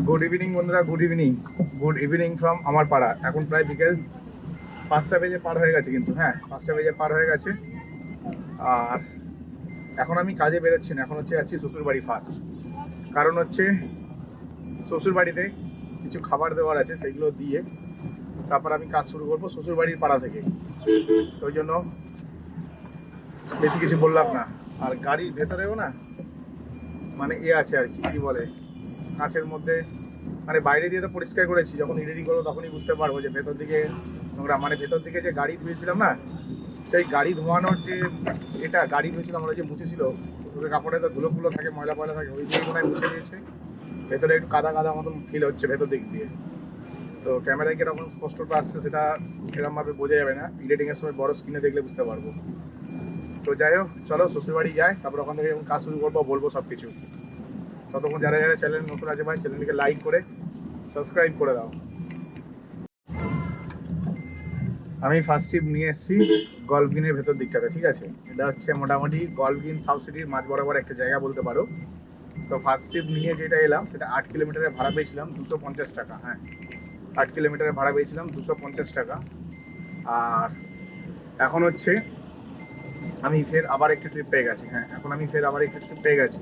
Good evening বন্ধুরা, good evening from আমার পাড়া। এখন প্রায় বিকেল 5টা বেজে পার হয়ে গেছে, কিন্তু হ্যাঁ 5টা বেজে পার হয়ে গেছে। আর এখন আমি কাজে বেরোচ্ছি না, এখন হচ্ছে যাচ্ছি শ্বশুরবাড়ি ফার্স্ট। কারণ হচ্ছে শ্বশুরবাড়িতে কিছু খাবার দেওয়ার আছে, সেগুলো দিয়ে তারপর আমি কাজ শুরু করবো শ্বশুরবাড়ির পাড়া থেকে। ওই জন্য বেশি কিছু বললাম না। আর গাড়ির ভেতরেও না মানে আছে আর কি বলে, কাঁচের মধ্যে, মানে বাইরে দিয়ে তো পরিষ্কার করেছি, যখন এডিটিং করবো তখনই বুঝতে পারবো যে ভেতর দিকে নোংরা। মানে ভেতর দিকে যে গাড়ি ধুয়েছিলাম না, সেই গাড়ি ধোয়ানোর যে গাড়ি ধুয়েছিলাম আমরা, যে মুছেছিল ওদের কাপড়ে তো ধুলো থাকে, ময়লা থাকে, ওই দিয়ে মনে হয় মুছে দিয়েছে। ভেতরে একটু কাদা কাদা মতন ফিল হচ্ছে ভেতর দিক দিয়ে। তো ক্যামেরায় কিরকম স্পষ্টটা আসছে সেটা এরকমভাবে বোঝা যাবে না, এডিটিংয়ের সময় বড় স্ক্রিনে দেখলে বুঝতে পারবো। তো যাই হোক, চলো শ্বশুরবাড়ি যাই, তারপর ওখান থেকে যখন কাজ শুরু করবো বলবো সব কিছু। ততক্ষণ যারা যারা চ্যানেল নতুন আছে ভাই, চ্যানেলটিকে লাইক করে সাবস্ক্রাইব করে দাও। আমি ফার্স্ট ট্রিপ নিয়ে এসেছি গল্ফগ্রিনের ভেতর দিকটাতে, ঠিক আছে। এটা হচ্ছে মোটামুটি গল্ফগ্রিন সাউথ সিটির মাঝ বরাবর একটা জায়গা বলতে পারো। তো ফার্স্ট ট্রিপ নিয়ে যেটা এলাম সেটা 8 কিলোমিটারের ভাড়া পেয়েছিলাম 250 টাকা। হ্যাঁ, 8 কিলোমিটারের ভাড়া পেয়েছিলাম 250 টাকা। আর এখন হচ্ছে আমি ফের আবার একটা ট্রিপ পেয়ে গেছি। হ্যাঁ, এখন আমি ফের আবার একটা ট্রিপ পেয়ে গেছি।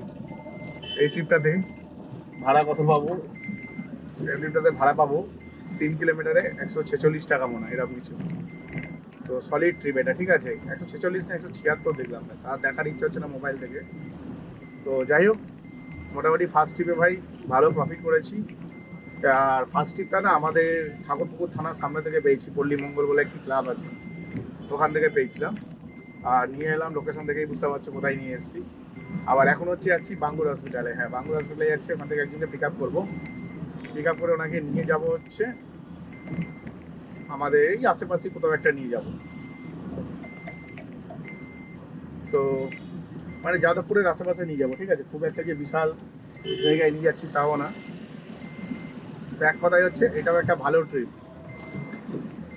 এই ট্রিপটাতে ভাড়া কত পাবো? এই ট্রিপটাতে ভাড়া পাবো 3 কিলোমিটারে 146 টাকা মনে হয়, এরকম কিছু। তো সলিড ট্রিপ এটা, ঠিক আছে। 146 না 176 দেখলাম, না আর দেখার ইচ্ছা হচ্ছে না মোবাইল থেকে। তো যাই হোক, মোটামুটি ফার্স্ট ট্রিপে ভাই ভালো প্রফিট করেছি। আর ফার্স্ট ট্রিপটা না আমাদের ঠাকুরপুকুর থানার সামনে থেকে পেয়েছি, পল্লী মঙ্গল বলে একটি ক্লাব আছে, ওখান থেকে পেয়েছিলাম। আর নিয়ে এলাম, লোকেশন থেকেই বুঝতে পারছো কোথায় নিয়ে এসেছি। আবার এখন হচ্ছে যাচ্ছি বাঙ্গুর হসপিটালে। হ্যাঁ, বাঙ্গুর হসপিটালে যাচ্ছি, ওখান থেকে একজনকে পিক আপ করবো। পিক আপ করে ওনাকে নিয়ে যাব হচ্ছে আমাদের এই আশেপাশে কোথাও একটা নিয়ে যাব। তো মানে যাদবপুরের আশেপাশে নিয়ে যাবো, ঠিক আছে। খুব একটা যে বিশাল জায়গায় নিয়ে যাচ্ছি তাও না। তো এক কথাই হচ্ছে এটাও একটা ভালো ট্রিপ।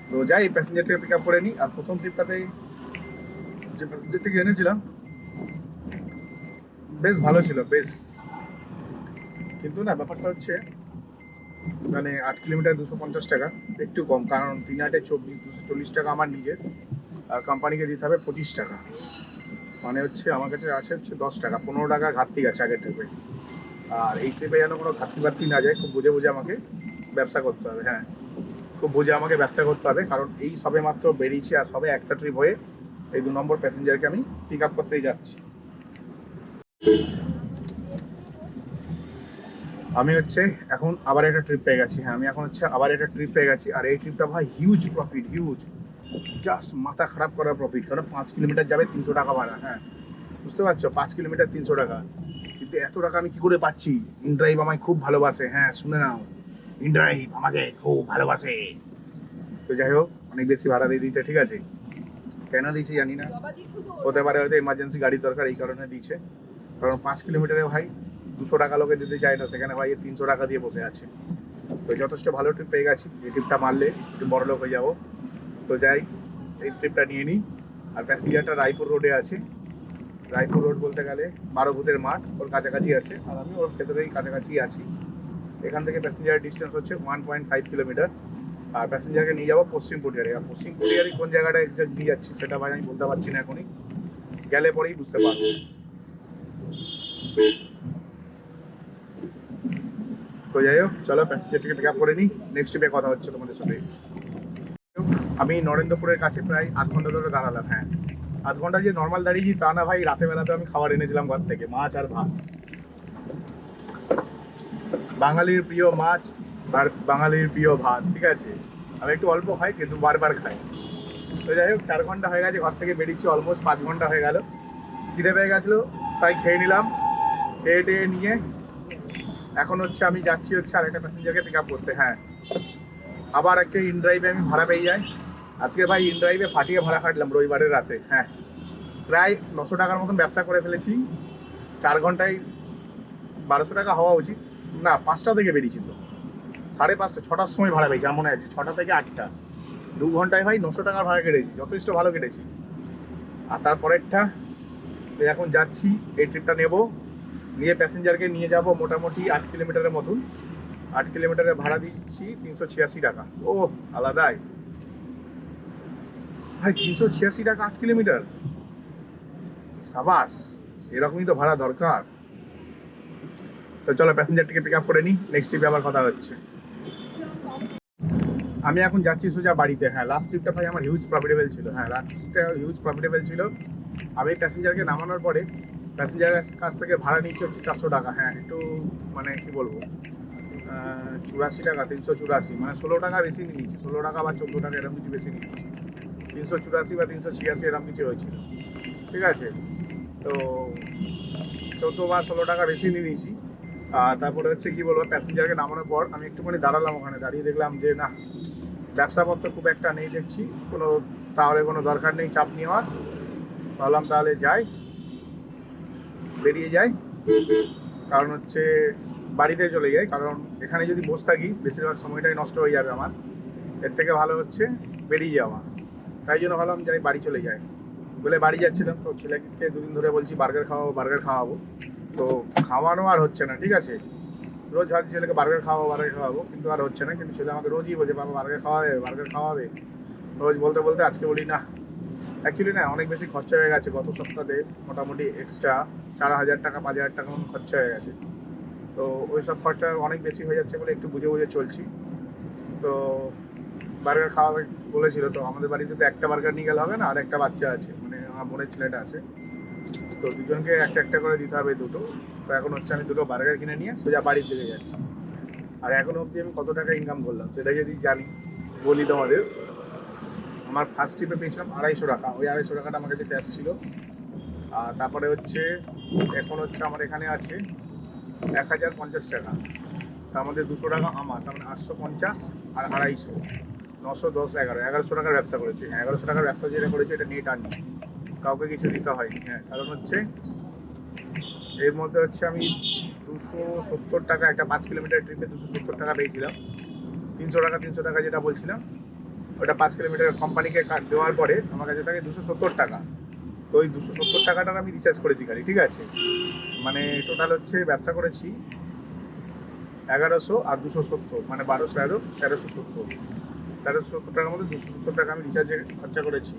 তো যাই, প্যাসেঞ্জারটাকে পিক আপ করে নিই। আর প্রথম ট্রিপটাতে যে প্যাসেঞ্জারটাকে এনেছিলাম বেশ ভালো ছিল, বেশ। কিন্তু না ব্যাপারটা হচ্ছে মানে 8 কিলোমিটার 250 টাকা একটু কম, কারণ 3 8 24 240 টাকা আমার নিজের, আর কোম্পানিকে দিতে হবে 25 টাকা। মানে হচ্ছে আমার কাছে আছে হচ্ছে 10 টাকা, 15 টাকা ঘাটতি আছে আগের ট্রিপে। আর এই ট্রিপে যেন কোনো ঘাটতি না যায়, খুব বুঝে বুঝে আমাকে ব্যবসা করতে হবে। হ্যাঁ, খুব বুঝে আমাকে ব্যবসা করতে হবে, কারণ এই সবে মাত্র বেরিয়েছি আর সবে একটা ট্রিপ হয়ে এই 2 নম্বর প্যাসেঞ্জারকে আমি পিক আপ করতেই যাচ্ছি। আমি হচ্ছে এখন আবার একটা ট্রিপ পেয়ে গেছি। হ্যাঁ, আমি এখন হচ্ছে আবার একটা ট্রিপ পেয়ে গেছি। আর এই ট্রিপটা ভাই হিউজ প্রফিট, হিউজ, জাস্ট মাথা খারাপ করার প্রফিট। কারণ 5 কিলোমিটার যাবে 300 টাকা ভাড়া। হ্যাঁ, বুঝতে পারছো, 5 কিলোমিটার 300 টাকা। কিন্তু এত টাকা আমি কি করে পাচ্ছি? ইনড্রাইভ আমায় খুব ভালোবাসে। হ্যাঁ, শুনে নাও, ইনড্রাইভ আমাকে খুব ভালোবাসে। তো যাই হোক, অনেক বেশি ভাড়া দিয়ে দিয়েছে, ঠিক আছে। কেন দিয়েছে জানি না, হতে পারে হয়তো এমার্জেন্সি গাড়ির দরকার, এই কারণে দিয়েছে। কারণ 5 কিলোমিটারে ভাই 200 টাকা লোকে দিতে চায় না, সেখানে ভাই 300 টাকা দিয়ে বসে আছে। তো যথেষ্ট ভালো ট্রিপ পেয়ে গেছি, এই ট্রিপটা মারলে একটু বড় লোক হয়ে যাবো। তো যাই, এই ট্রিপটা নিয়ে নিই। আর প্যাসেঞ্জারটা রায়পুর রোডে আছে। রায়পুর রোড বলতে গেলে 12 ভূতের মাঠ, ওর কাছাকাছি আছে, আর আমি ওর ভেতরেই কাছাকাছি আছি। এখান থেকে প্যাসেঞ্জারের ডিস্টেন্স হচ্ছে 1.5 কিলোমিটার। আর প্যাসেঞ্জারকে নিয়ে যাবো পশ্চিম পটিয়ারি। আর পশ্চিম পটিয়ারি কোন জায়গাটা এক্সাক্ট নিয়ে যাচ্ছি সেটা ভাই আমি বলতে পারছি না এখনই, গেলে পরেই বুঝতে পারবো। তো যাই হোক, চলো প্যাসেঞ্জারটিকে পিক আপ করে নিই, নেক্সট ট্রিপে কথা হচ্ছে তোমাদের সাথে। আমি নরেন্দ্রপুরের কাছে প্রায় 8 ঘন্টা ধরে দাঁড়ালাম। হ্যাঁ, 8 ঘন্টা যে নর্মাল দাঁড়িয়েছি তা না ভাই, রাতে বেলাতে আমি খাবার এনেছিলাম ঘর থেকে, মাছ আর ভাত। বাঙালির প্রিয় মাছ আর বাঙালির প্রিয় ভাত, ঠিক আছে। আমি একটু অল্প খাই কিন্তু বারবার খাই। তো যাই হোক, 4 ঘন্টা হয়ে গেছে ঘর থেকে বেরিয়েছি, অলমোস্ট 5 ঘন্টা হয়ে গেল। খিদে পেয়ে গেছিলো তাই খেয়ে নিলাম। খেয়ে টেয়ে নিয়ে এখন হচ্ছে আমি যাচ্ছি হচ্ছে আর একটা প্যাসেঞ্জারকে পিক আপ করতে। হ্যাঁ, আবার একটা ইনড্রাইভে আমি ভাড়া পেয়ে যাই। আজকে ভাই ইনড্রাইভে ফাটিয়ে ভাড়া কাটলাম রবিবারের রাতে। হ্যাঁ, প্রায় 900 টাকার মতন ব্যবসা করে ফেলেছি। 4 ঘন্টায় 1200 টাকা হওয়া উচিত। না, 5টা থেকে বেরিয়েছি তো 5:30 6টার সময় ভাড়া পেয়েছি, মনে আছে 6টা থেকে 8টা, 2 ঘন্টায় ভাই 900 টাকার ভাড়া কেটেছি, যথেষ্ট ভালো কেটেছি। আর তারপরেরটা এখন যাচ্ছি, এই ট্রিপটা নেব, নিয়ে প্যাসেঞ্জারকে নিয়ে যাব মোটামুটি 8 কিলোমিটারের মতন। 8 কিলোমিটারে ভাড়া দিচ্ছি 386 টাকা। ও আলাদাই ভাই, 386 টাকা 8 কিলোমিটার, সাবাস, এরকমই তো ভাড়া দরকার। তো চলো প্যাসেঞ্জারটিকে পিক আপ করে নিই, নেক্সট ট্রিপে আবার কথা হচ্ছে। আমি এখন যাচ্ছি সোজা বাড়িতে। হ্যাঁ, লাস্ট ট্রিপটা ভাই আমার হিউজ প্রফিটেবল ছিল। হ্যাঁ, লাস্ট ট্রিপটা হিউজ প্রফিটেবল ছিল। আমি প্যাসেঞ্জারকে নামানোর পরে প্যাসেঞ্জারের কাছ থেকে ভাড়া নিচ্ছে হচ্ছে 400 টাকা। হ্যাঁ, একটু মানে কি বলবো, 84 টাকা, 384, মানে 16 টাকা বেশি নিয়েছি, 16 টাকা বা 14 টাকা এরকম কিছু বেশি নিয়েছি। 384 বা 386 এরকম কিছু হয়েছিল, ঠিক আছে। তো 14 বা 16 টাকা বেশি নিয়ে নিয়েছি। তারপরে হচ্ছে কি বলবো, প্যাসেঞ্জারকে নামানোর পর আমি একটুখানি দাঁড়ালাম, ওখানে দাঁড়িয়ে দেখলাম যে না, ব্যবসাপত্র খুব একটা নেই দেখছি, তাহলে কোনো দরকার নেই চাপ নেওয়ার। ভাবলাম তাহলে যাই, বেরিয়ে যাই, কারণ হচ্ছে বাড়িতে চলে যাই, কারণ এখানে যদি বসে থাকি বেশিরভাগ সময়টাই নষ্ট হয়ে যাবে আমার। এর থেকে ভালো হচ্ছে বেরিয়ে যাওয়া। তাই জন্য ভাবলাম যাই, বাড়ি চলে যাই বলে বাড়ি যাচ্ছিলাম। তো ছেলেকে দুদিন ধরে বলছি বার্গার খাওয়াবো, তো খাওয়ানো আর হচ্ছে না, ঠিক আছে। রোজ ভাবছি ছেলেকে বার্গার খাওয়াবো, কিন্তু আর হচ্ছে না। কিন্তু ছেলে আমাকে রোজই বলছে বাবা বার্গার খাওয়াবে। রোজ বলতে বলতে আজকে বলি না, অ্যাকচুয়ালি না, অনেক বেশি খরচা হয়ে গেছে গত সপ্তাহে, মোটামুটি এক্সট্রা 4000 টাকা 5000 টাকা মতো খরচা হয়ে গেছে। তো ওই সব খরচা অনেক বেশি হয়ে যাচ্ছে বলে একটু বুঝে চলছি। তো বার্গার খাওয়াবে বলেছিল, তো আমাদের বাড়িতে তো একটা বার্গার নিয়ে গেলে হবে না, আর একটা বাচ্চা আছে, মানে আমার বোনের ছেলেটা আছে, তো দুজনকে একটা একটা করে দিতে হবে দুটো। তো এখন হচ্ছে আমি দুটো বার্গার কিনে নিয়ে সোজা বাড়ির দিকে যাচ্ছি। আর এখনো অবধি আমি কত টাকা ইনকাম করলাম সেটা যদি জানি বলি তোমাদের। আমার ফার্স্ট ট্রিপে পেয়েছিলাম 250 টাকা, ওই 250 টাকাটা আমার কাছে ক্যাশ ছিল। আর তারপরে হচ্ছে এখন হচ্ছে আমার এখানে আছে 1050 টাকা, তার মধ্যে 200 টাকা আমার, তার মানে 850 আর 250, 910, 1100 টাকার ব্যবসা করেছি। 1100 টাকার ব্যবসা যেটা করেছি এটা নেট আর্নিং, কাউকে কিছু দিতে হয়নি। হ্যাঁ, কারণ হচ্ছে এর মধ্যে হচ্ছে আমি 270 টাকা, একটা 5 কিলোমিটার ট্রিপে 270 টাকা পেয়েছিলাম। 300 টাকা যেটা বলছিলাম ওটা 5 কিলোমিটার কোম্পানিকে দেওয়ার পরে আমার কাছে থাকে 270 টাকা। তো ওই 270 টাকাটার আমি রিচার্জ করেছি গাড়ি, ঠিক আছে। মানে টোটাল হচ্ছে ব্যবসা করেছি 1100 আর 270, মানে 1200, 1370 টাকার মধ্যে 270 টাকা আমি রিচার্জে খরচা করেছি,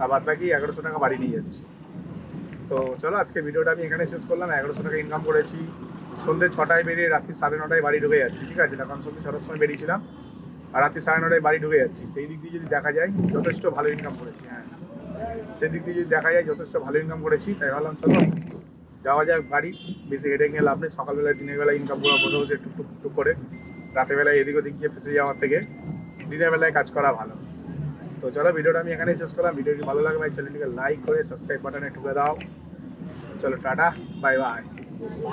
আর বাদ বাকি 1100 টাকা বাড়ি নিয়ে যাচ্ছি। তো চলো আজকে ভিডিওটা আমি এখানে শেষ করলাম। 1100 টাকা ইনকাম করেছি, সন্ধ্যে 6টায় বেরিয়ে রাত্রি 9:30 বাড়ি ঢুকে যাচ্ছি, ঠিক আছে। তখন সন্ধ্যে 6টার সময় বেরিয়েছিলাম আর রাত্রি 9:30 বাড়ি ঢুকে যাচ্ছি। সেই দিক দিয়ে যদি দেখা যায় যথেষ্ট ভালো ইনকাম করেছি। হ্যাঁ, সেই দিক দিয়ে যদি দেখা যায় যথেষ্ট ভালো ইনকাম করেছি। তাই ভাবলাম চলো যাওয়া যাক বাড়ি, বেশি হেডেক নিয়ে লাভ নেই। সকালবেলায় দিনের বেলায় ইনকাম করা বসে বসে টুকটুক করে, রাতের বেলায় এদিক ওদিক গিয়ে ফেসে যাওয়ার থেকে দিনের বেলায় কাজ করা ভালো। তো চলো ভিডিওটা আমি এখানেই শেষ করলাম। ভিডিওটি ভালো লাগে ভাই চ্যানেলটিকে লাইক করে সাবস্ক্রাইব বাটনে ঠুকে দাও। চলো টাটা, বাই বাই।